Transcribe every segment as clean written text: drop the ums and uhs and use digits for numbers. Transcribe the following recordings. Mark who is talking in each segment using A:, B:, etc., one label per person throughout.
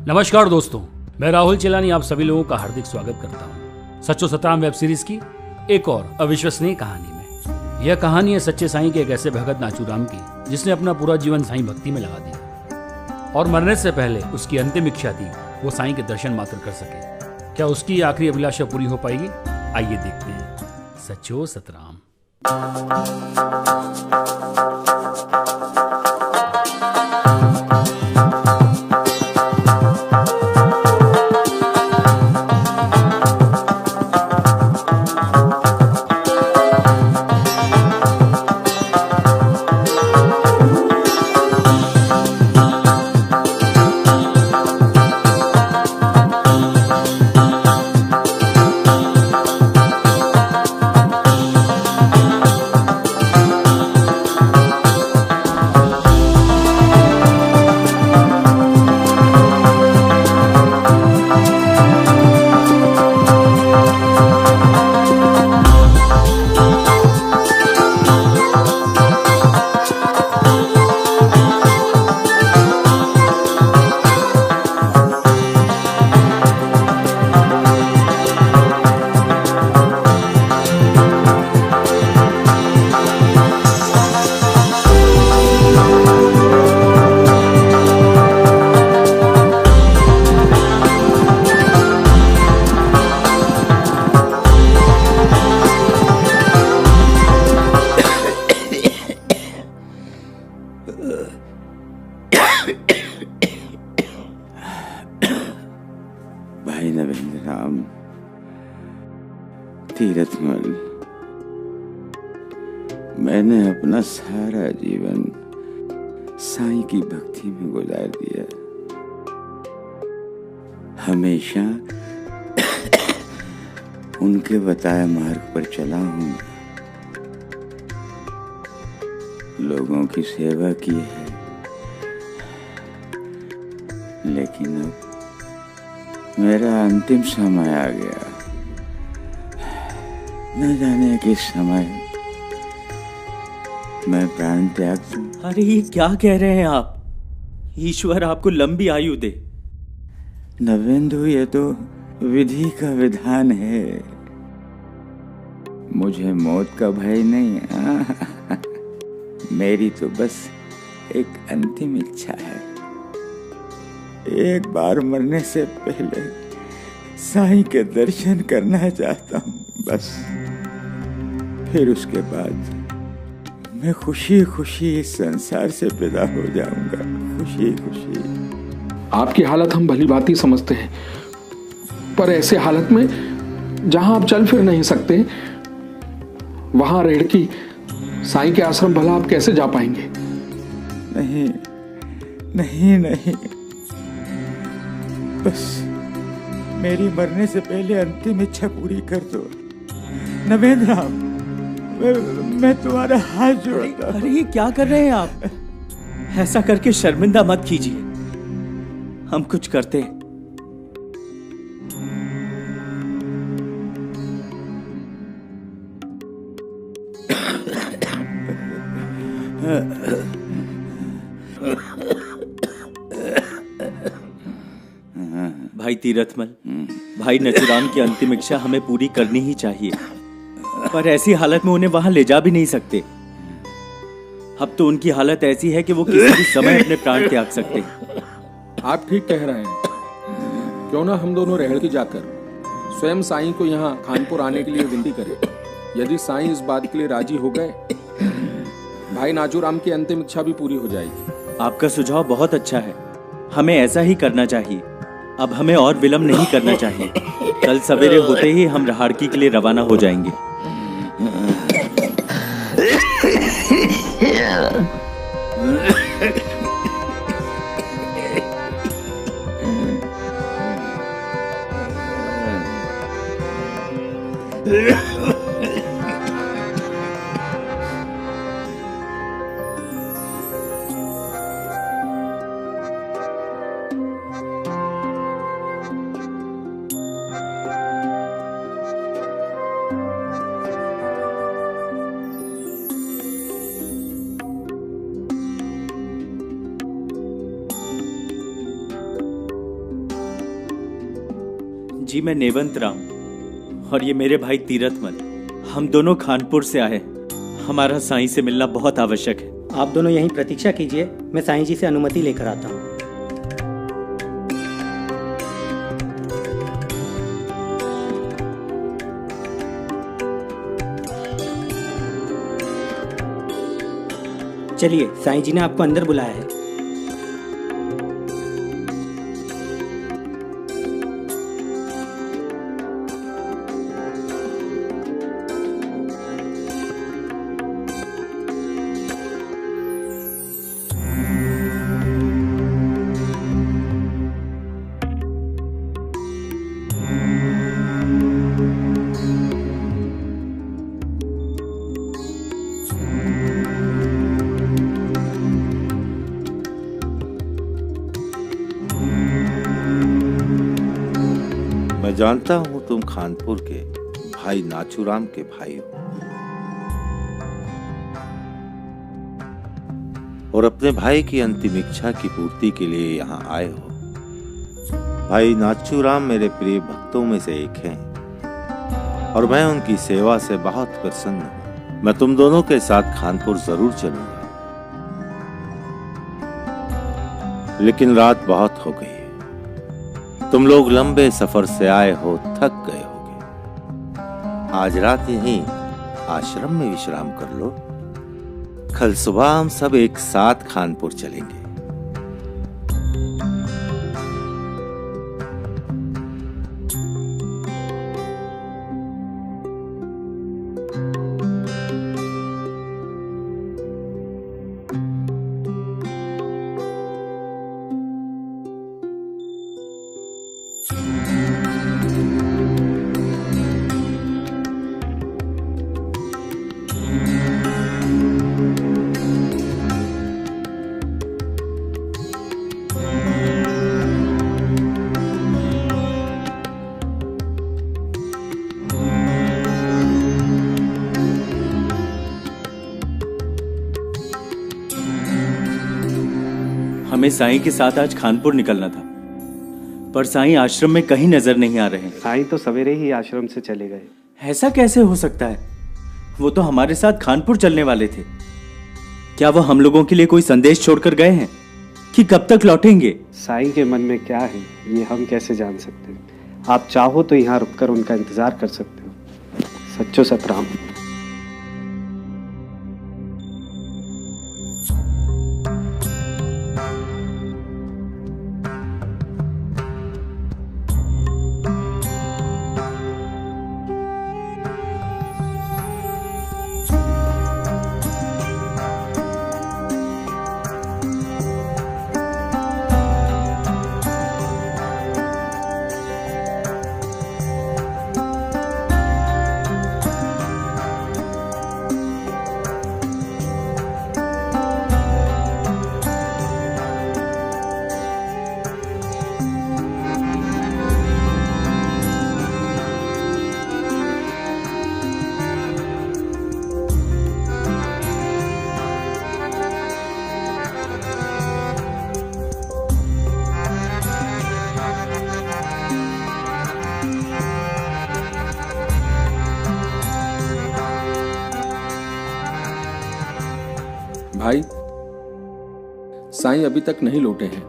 A: नमस्कार दोस्तों, मैं राहुल चेलानी आप सभी लोगों का हार्दिक स्वागत करता हूँ सच्चो सतराम वेब सीरीज की एक और अविश्वसनीय कहानी में। यह कहानी है सच्चे साईं के एक ऐसे भगत नाचूराम की जिसने अपना पूरा जीवन साईं भक्ति में लगा दिया और मरने से पहले उसकी अंतिम इच्छा थी वो साईं के दर्शन मात्र कर सके। क्या उसकी आखिरी अभिलाषा पूरी हो पाएगी? आइए देखते हैं सच्चो सतराम।
B: भाई नरेंद्र राम तीरथमल, मैंने अपना सारा जीवन साईं की भक्ति में गुजार दिया। हमेशा उनके बताए मार्ग पर चला हूं, लोगों की सेवा की है, लेकिन अब मेरा अंतिम समय आ गया। न जाने किस समय मैं प्राण त्याग दूं।
C: अरे ये क्या कह रहे हैं आप? ईश्वर आपको लंबी आयु दे।
B: नवेंदु, ये तो विधि का विधान है। मुझे मौत का भय नहीं। मेरी तो बस एक अंतिम इच्छा है। एक बार मरने से पहले साईं के दर्शन करना चाहता हूँ, बस। फिर उसके बाद मैं खुशी खुशी इस संसार से विदा हो जाऊंगा, खुशी खुशी।
D: आपकी हालत हम भली भांति समझते हैं, पर ऐसे हालत में जहां आप चल फिर नहीं सकते, वहां रेड़की साईं के आश्रम भला आप कैसे जा पाएंगे?
B: नहीं नहीं नहीं, बस मेरी मरने से पहले अंतिम इच्छा पूरी कर दो नवेंद्र राम। मैं तुम्हारा हाथ जोड़ता हूं।
C: अरे ये क्या कर रहे हैं आप? ऐसा करके शर्मिंदा मत कीजिए, हम कुछ करते हैं। भाई तीरथमल, भाई नचुराम की अंतिम इच्छा हमें पूरी करनी ही चाहिए, पर ऐसी हालत में उन्हें वहां ले जा भी नहीं सकते। अब तो उनकी हालत ऐसी है कि वो किसी भी समय अपने प्राण त्याग सकते हैं।
D: आप ठीक कह रहे हैं। क्यों ना हम दोनों रेहड़की जाकर स्वयं साईं को यहाँ खानपुर आने के लिए विनती करें। यदि साईं इस बात के लिए राजी हो गए, भाई नाचूराम की अंतिम इच्छा भी पूरी हो जाएगी।
C: आपका सुझाव बहुत अच्छा है, हमें ऐसा ही करना चाहिए। अब हमें और विलंब नहीं करना चाहिए। कल सवेरे होते ही हम रहाड़की के लिए रवाना हो जाएंगे। जी, मैं नेवंत राम और ये मेरे भाई तीरथमल। हम दोनों खानपुर से आए। हमारा साईं से मिलना बहुत आवश्यक है।
E: आप दोनों यहीं प्रतीक्षा कीजिए, मैं साईं जी से अनुमति लेकर आता हूँ। चलिए, साईं जी ने आपको अंदर बुलाया है।
F: मैं जानता हूं तुम खानपुर के भाई नाचूराम के भाई हो और अपने भाई की अंतिम इच्छा की पूर्ति के लिए यहाँ आए हो। भाई नाचूराम मेरे प्रिय भक्तों में से एक हैं और मैं उनकी सेवा से बहुत प्रसन्न हूँ। मैं तुम दोनों के साथ खानपुर जरूर चलूंगा, लेकिन रात बहुत हो गई। तुम लोग लंबे सफर से आए हो, थक गए होगे। आज रात यहीं आश्रम में विश्राम कर लो। कल सुबह हम सब एक साथ खानपुर चलेंगे।
C: हमें साईं के साथ आज खानपुर निकलना था, पर साईं आश्रम में कहीं नजर नहीं आ रहे।
G: साईं तो सवेरे ही आश्रम से चले गए।
C: ऐसा कैसे हो सकता है? वो तो हमारे साथ खानपुर चलने वाले थे। क्या वो हम लोगों के लिए कोई संदेश छोड़कर गए हैं कि कब तक लौटेंगे?
G: साईं के मन में क्या है ये हम कैसे जान सकते हैं। आप चाहो तो यहाँ रुककर उनका इंतजार कर सकते हो। सच्चो सतराम।
D: भाई, साईं अभी तक नहीं लौटे हैं।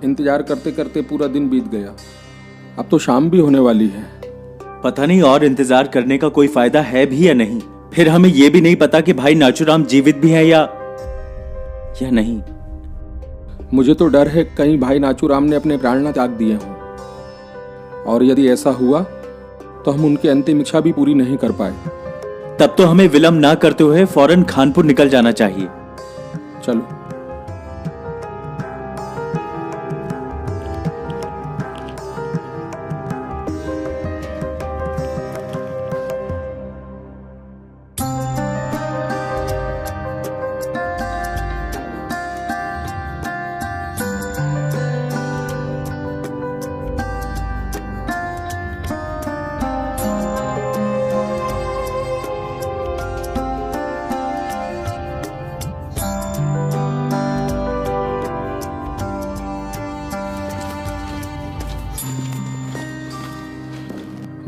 D: इंतजार करते करते पूरा दिन बीत गया। अब तो शाम भी होने वाली है।
C: पता नहीं और इंतजार करने का कोई फायदा है भी या नहीं। फिर हमें यह भी नहीं पता कि भाई नाचूराम जीवित भी है या नहीं।
D: मुझे तो डर है कहीं भाई नाचूराम ने अपने प्राण न त्याग दिए हों, और यदि ऐसा हुआ तो हम उनकी अंतिम इच्छा भी पूरी नहीं कर पाए।
C: तब तो हमें विलंब ना करते हुए फौरन खानपुर निकल जाना चाहिए।
D: चलो।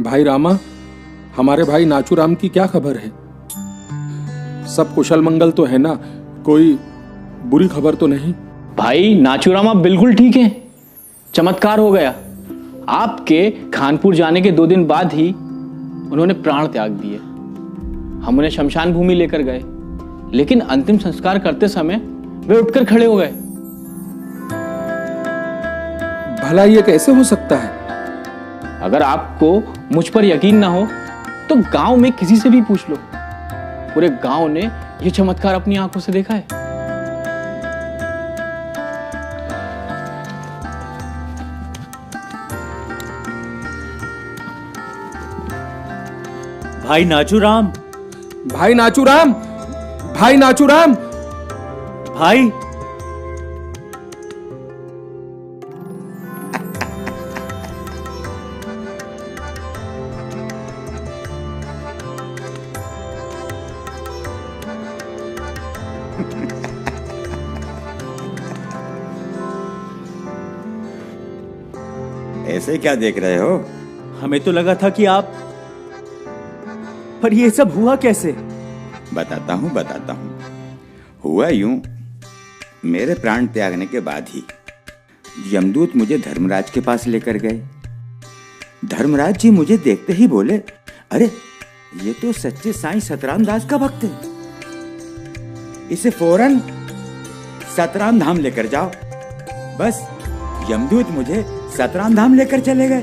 D: भाई रामा, हमारे भाई नाचूराम की क्या खबर है? सब कुशल मंगल तो है ना? कोई बुरी खबर तो नहीं?
H: भाई नाचूराम आप बिल्कुल ठीक हैं। चमत्कार हो गया। आपके खानपुर जाने के 2 दिन बाद ही उन्होंने प्राण त्याग दिए। हम उन्हें शमशान भूमि लेकर गए, लेकिन अंतिम संस्कार करते समय वे उठकर खड़े हो गए।
D: भला ये कैसे हो सकता है?
H: अगर आपको मुझ पर यकीन ना हो तो गांव में किसी से भी पूछ लो। पूरे गांव ने यह चमत्कार अपनी आंखों से देखा है।
C: भाई नाचूराम,
D: भाई नाचूराम, भाई नाचूराम!
C: भाई
B: ऐसे क्या देख रहे हो?
C: हमें तो लगा था कि आप, पर ये सब हुआ कैसे?
B: बताता हूं। हुआ यूं, मेरे प्राण त्यागने के बाद ही यमदूत मुझे धर्मराज के पास लेकर गए। धर्मराज जी मुझे देखते ही बोले, अरे ये तो सच्चे साईं सतराम दास का भक्त है, इसे फौरन सतराम धाम लेकर जाओ। बस यमदूत मुझे सतराम धाम लेकर चले गए।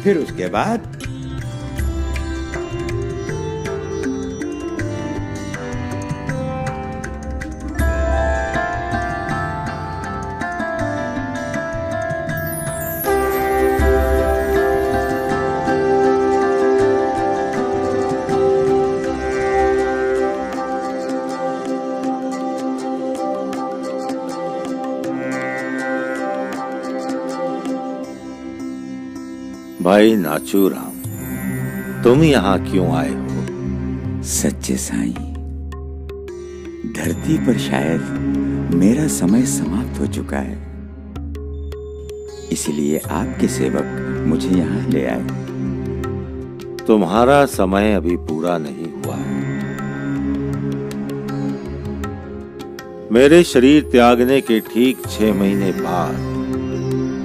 B: फिर उसके बाद
F: भाई नाचूराम, तुम यहाँ क्यों आए हो?
B: सच्चे साईं, धरती पर शायद मेरा समय समाप्त हो चुका है, इसलिए आपके सेवक मुझे यहाँ ले आए।
F: तुम्हारा समय अभी पूरा नहीं हुआ है। मेरे शरीर त्यागने के ठीक 6 महीने बाद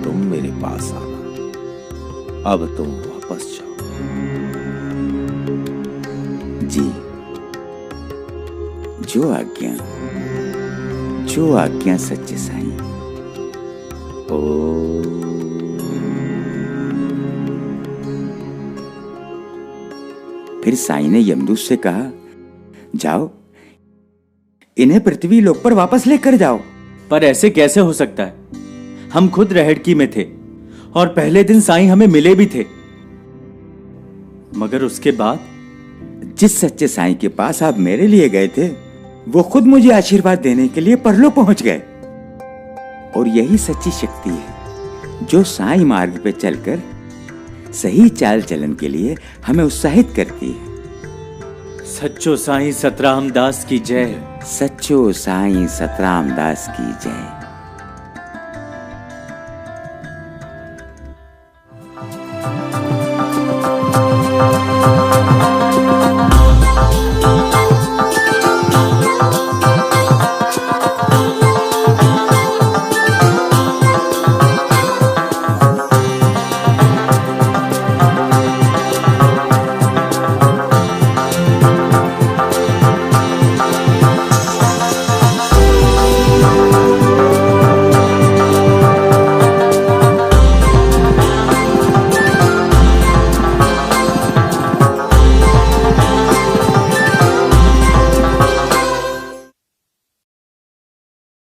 F: तुम मेरे पास आना। अब तुम वापस जाओ।
B: जी, जो आज्ञा सच्चे साईं। फिर साईं ने यमदूत से कहा, जाओ इन्हें पृथ्वी लोक पर वापस लेकर जाओ।
C: पर ऐसे कैसे हो सकता है? हम खुद रहड़की में थे और पहले दिन साईं हमें मिले भी थे, मगर उसके बाद
B: जिस सच्चे साईं के पास आप मेरे लिए गए थे, वो खुद मुझे आशीर्वाद देने के लिए परलोक पहुंच गए। और यही सच्ची शक्ति है जो साईं मार्ग पे चलकर सही चाल चलन के लिए हमें उत्साहित करती है।
C: सच्चो साईं सतराम दास की जय।
B: सच्चो साईं सतराम दास की जय।